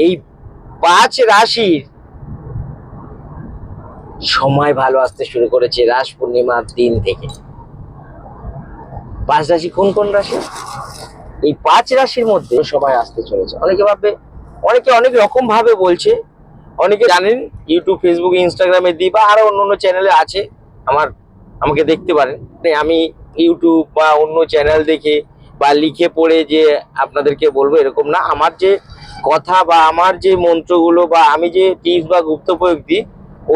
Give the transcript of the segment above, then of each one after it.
এই 5 রাশির সময় ভালো আসতে শুরু করেছে রাস পূর্ণিমার দিন থেকে। 5 রাশি কোন কোন রাশি? এই 5 রাশির মধ্যে সময় আসতে চলেছে। অনেকে ভাববে, অনেকে অনেক রকম ভাবে বলছে। অনেকে জানেন ইউটিউব, ফেসবুক, ইনস্টাগ্রামে দিই বা আরো অন্য চ্যানেলে আছে, আমাকে দেখতে পারেন। আমি ইউটিউব বা অন্য চ্যানেল দেখে বা লিখে পড়ে যে আপনাদেরকে বলবো এরকম না। আমার যে কথা বা আমার যে মন্ত্রগুলো বা আমি যে টিপস বা গুপ্তপ্রয়োগ দিই,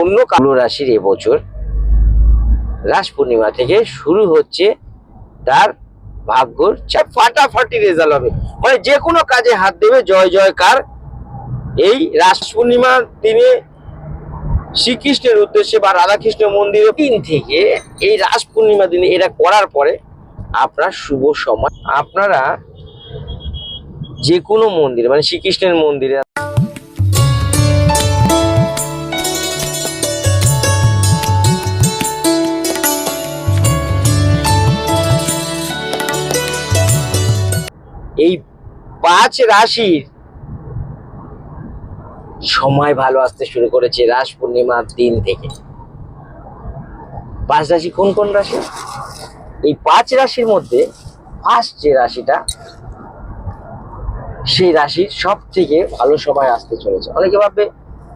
অন্য কালো রাশির এবছর রাস পূর্ণিমা থেকে শুরু হচ্ছে তার ভাগ্যর ফাটাফাটি রেজাল্ট হবে। মানে যে কোনো কাজে হাত দেবে, জয় জয়কার। এই রাস পূর্ণিমার দিনে শ্রীকৃষ্ণের উদ্দেশ্যে বা রাধাকৃষ্ণ মন্দিরের দিন থেকে এই রাস পূর্ণিমা দিনে এটা করার পরে আপনার শুভ সময়, আপনারা যে কোনো মন্দিরে মানে শ্রীকৃষ্ণের মন্দিরে এই 5 রাশির সময় ভালো আসতে শুরু করেছে রাস পূর্ণিমার দিন থেকে। 5 রাশি কোন কোন রাশি? এই 5 রাশির মধ্যে ফার্স্ট যে রাশিটা, সেই রাশির সব থেকে ভালো সময় আসতে চলেছে। অনেকে ভাববে,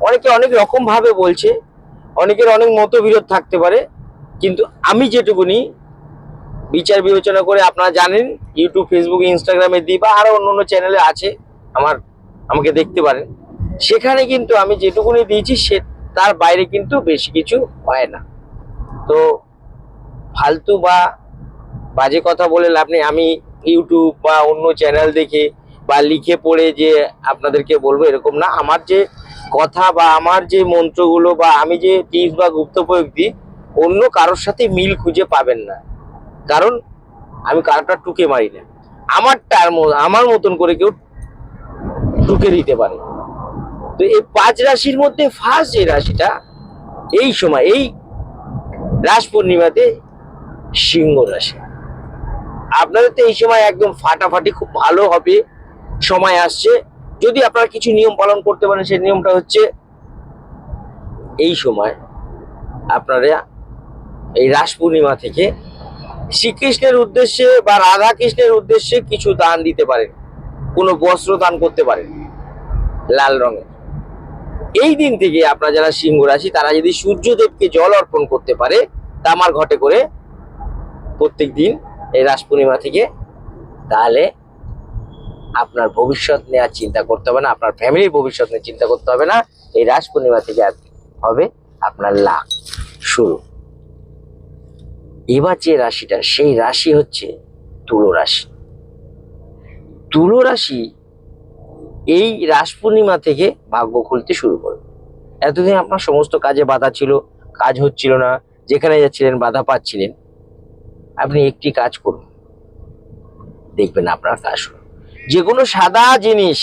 অনেকে অনেক রকম ভাবে বলছে, অনেকের অনেক মতবিরোধ থাকতে পারে, কিন্তু আমি যেটুকুনি বিচার বিবেচনা করে, আপনারা জানেন ইউটিউব, ফেসবুক, ইনস্টাগ্রামে দিই বা আরো অন্য চ্যানেলে আছে, আমাকে দেখতে পারেন। সেখানে কিন্তু আমি যেটুকুনি দিয়েছি সে তার বাইরে কিন্তু বেশি কিছু হয় না। তো ফালতু বা বাজে কথা বলে লাভ নেই। আমি ইউটিউব বা অন্য চ্যানেল দেখে বা লিখে পড়ে যে আপনাদেরকে বলবো এরকম না। আমার যে কথা বা আমার যে মন্ত্রগুলো বা আমি যে টিপস বা গুপ্তপ্রয়োগ দিই, অন্য কারোর সাথে মিল খুঁজে পাবেন না। কারণ আমি কারোটা টুকে মারি না, আমার মতন করে কেউ টুকে দিতে পারে। তো এই 5 রাশির মধ্যে ফার্স্ট যে রাশিটা এই সময়, এই রাস পূর্ণিমাতে সিংহ রাশি। আপনাদের তো এই সময় একদম ফাটাফাটি খুব ভালো হবে সময় আসছে। যদি আপনারা কিছু নিয়ম পালন করতে পারেন, সেই নিয়মটা হচ্ছে এই সময় আপনারা এই রাস পূর্ণিমা থেকে শ্রীকৃষ্ণের উদ্দেশ্যে বা রাধা কৃষ্ণের উদ্দেশ্যে কিছু দান দিতে পারেন। কোনো বস্ত্র দান করতে পারেন লাল রঙের। এই দিন থেকে আপনারা যারা সিংহ রাশি, তারা যদি সূর্যদেবকে জল অর্পণ করতে পারে তামার ঘটে করে প্রত্যেক দিন এই রাস পূর্ণিমা থেকে, তাহলে আপনার ভবিষ্যৎ নেওয়ার চিন্তা করতে হবে না, আপনার ফ্যামিলির ভবিষ্যৎ নিয়ে চিন্তা করতে হবে না। এই রাস পূর্ণিমা থেকে হবে আপনার লাভ শুরু। এবার যে রাশিটা, সেই রাশি হচ্ছে তুলো রাশি। তুলো রাশি এই রাস পূর্ণিমা থেকে ভাগ্য খুলতে শুরু করবে। এতদিন আপনার সমস্ত কাজে বাধা ছিল, কাজ হচ্ছিল না, যেখানে যাচ্ছিলেন বাধা পাচ্ছিলেন, আপনি একটি কাজ করুন, দেখবেন আপনার কাজ হলো। যে কোনো সাদা জিনিস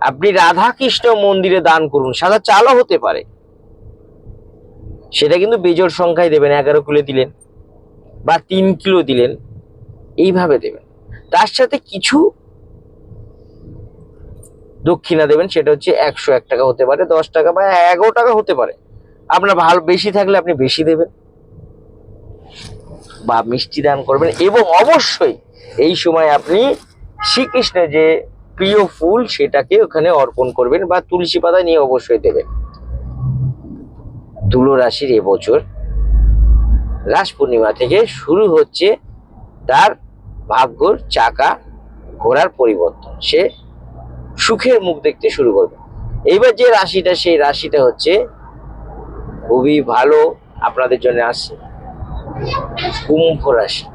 আপনি রাধা কৃষ্ণ মন্দিরে দান করুন, সাদা চালও হতে পারে, সেটা কিন্তু বেজোড় সংখ্যায় দেবেন। 11 কিলো দিলেন বা 3 কিলো দিলেন, এইভাবে দেবেন। তার সাথে কিছু দক্ষিণা দেবেন, সেটা হচ্ছে 101 টাকা হতে পারে, 10 টাকা বা 11 টাকা হতে পারে। আপনার ভালো বেশি থাকলে আপনি বেশি দেবেন বা মিষ্টি দান করবেন। এবং অবশ্যই এই সময় আপনি শ্রীকৃষ্ণের যে প্রিয় ফুল সেটাকে ওখানে অর্পণ করবেন বা তুলসী পাতা নিয়ে অবশ্যই দেবেন। তুলো রাশির এবছর রাস পূর্ণিমা থেকে শুরু হচ্ছে তার ভাগ্যর চাকা ঘোরার পরিবর্তন। সে সুখের মুখ দেখতে শুরু করবে। এইবার যে রাশিটা, সেই রাশিটা হচ্ছে খুবই ভালো আপনাদের জন্য আসছে কুম্ভ রাশি।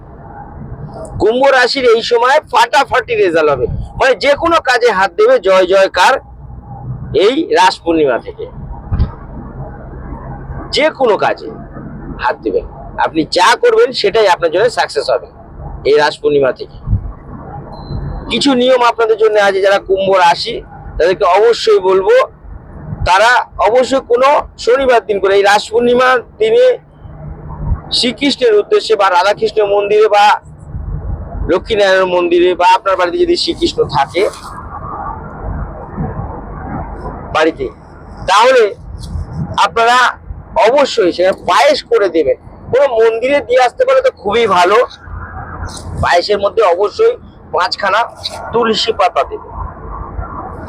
কুম্ভ রাশির এই সময় ফাটাফাটি রেজাল্ট হবে। মানে যে কোনো কাজে হাত দেবে, জয় জয়কার। এই রাস পূর্ণিমা থেকে যে কোনো কাজে হাত দিবেন, আপনি যা করবেন সেটাই আপনার জন্য সাকসেস হবে এই রাস পূর্ণিমা থেকে। কিছু নিয়ম আপনাদের জন্য আছে। যারা কুম্ভ রাশি তাদেরকে অবশ্যই বলবো, তারা অবশ্যই কোনো শনিবার দিন করে এই রাস পূর্ণিমার দিনে শ্রীকৃষ্ণের উদ্দেশ্যে বা রাধাকৃষ্ণ মন্দিরে বা লক্ষ্মীনারায়ণ মন্দিরে বা আপনার বাড়িতে যদি শ্রীকৃষ্ণ থাকে, বাড়িতে, তাহলে আপনারা অবশ্যই সেটা পায়েস করে দেবেন। কোনো মন্দিরে দিয়ে আসতে পারে তো খুবই ভালো। পায়েসের মধ্যে অবশ্যই 5খানা তুলসী পাতা দেবেন।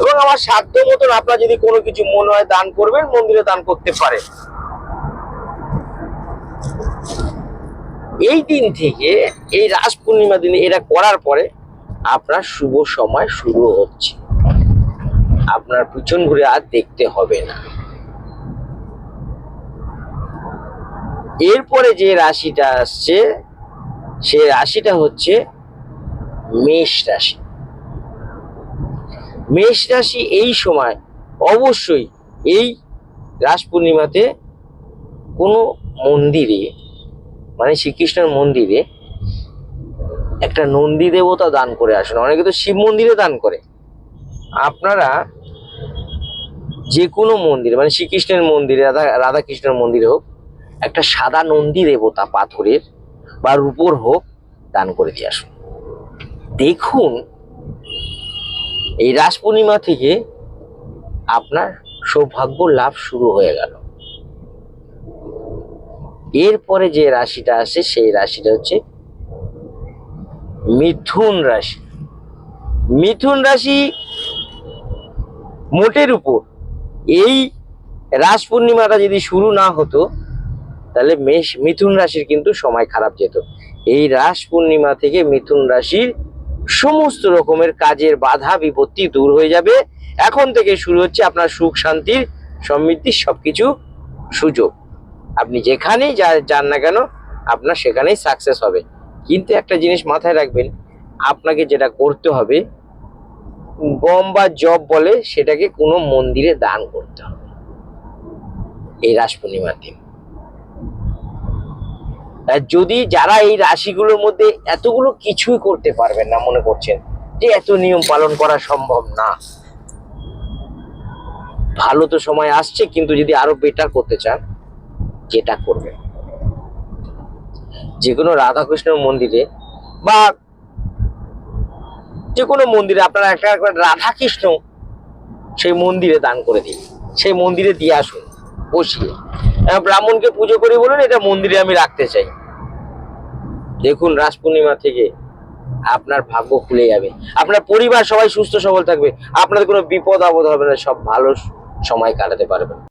এবং আমার সাধ্য মতন আপনার যদি কোনো কিছু মনে হয় দান করবেন, মন্দিরে দান করতে পারেন। এই দিন থেকে, এই রাস পূর্ণিমা দিনে এটা করার পরে আপনার শুভ সময় শুরু হচ্ছে। আপনার পিছন ঘুরে আর দেখতে হবে না। এরপরে যে রাশিটা আসছে, সে রাশিটা হচ্ছে মেষ রাশি। মেষ রাশি এই সময় অবশ্যই এই রাস পূর্ণিমাতে কোনো মন্দিরে, মানে শ্রীকৃষ্ণের মন্দিরে একটা নন্দী দেবতা দান করে আসুন। অনেকে তো শিব মন্দিরে দান করে। আপনারা যে কোনো মন্দিরে, মানে শ্রীকৃষ্ণের মন্দিরে, রাধাকৃষ্ণের মন্দিরে হোক, একটা সাদা নন্দী দেবতা পাথরের বা রূপোর হোক, দান করে দিয়ে আসুন। দেখুন এই রাস পূর্ণিমা থেকে আপনার সৌভাগ্য লাভ শুরু হয়ে গেল। এরপরে যে রাশিটা আসে সেই রাশিটা হচ্ছে মিথুন রাশি। মিথুন রাশি মোটের উপর এই রাস পূর্ণিমাটা যদি শুরু না হতো, তাহলে মিথুন রাশির কিন্তু সময় খারাপ যেত। এই রাস পূর্ণিমা থেকে মিথুন রাশির সমস্ত রকমের কাজের বাধা বিপত্তি দূর হয়ে যাবে। এখন থেকে শুরু হচ্ছে আপনার সুখ শান্তির সমৃদ্ধির সবকিছু সুযোগ। আপনি যেখানেই যান না কেন, আপনার সেখানেই সাকসেস হবে। কিন্তু একটা জিনিস মাথায় রাখবেন, আপনাকে যেটা করতে হবে, গম বা জব বলে, সেটাকে কোনো মন্দিরে দান করতে হবে এই রাস পূর্ণিমার দিন। যদি যারা এই রাশিগুলোর মধ্যে এতগুলো কিছুই করতে পারবেন না, মনে করছেন যে এত নিয়ম পালন করা সম্ভব না, ভালো তো সময় আসছে, কিন্তু যদি আরো বেটার করতে চান, যেটা করবেন, যে কোনো রাধাকৃষ্ণের মন্দিরে বা যে কোনো মন্দিরে আপনারা একটা রাধাকৃষ্ণ সেই মন্দিরে দান করে দিন। সেই মন্দিরে দিয়ে আসুন বসিয়ে, ব্রাহ্মণকে পুজো করে বলুন এটা মন্দিরে আমি রাখতে চাই। দেখুন রাস পূর্ণিমা থেকে আপনার ভাগ্য খুলে যাবে, আপনার পরিবার সবাই সুস্থ সবল থাকবে, আপনাদের কোনো বিপদ আপদ হবে না, সব ভালো সময় কাটাতে পারবেন।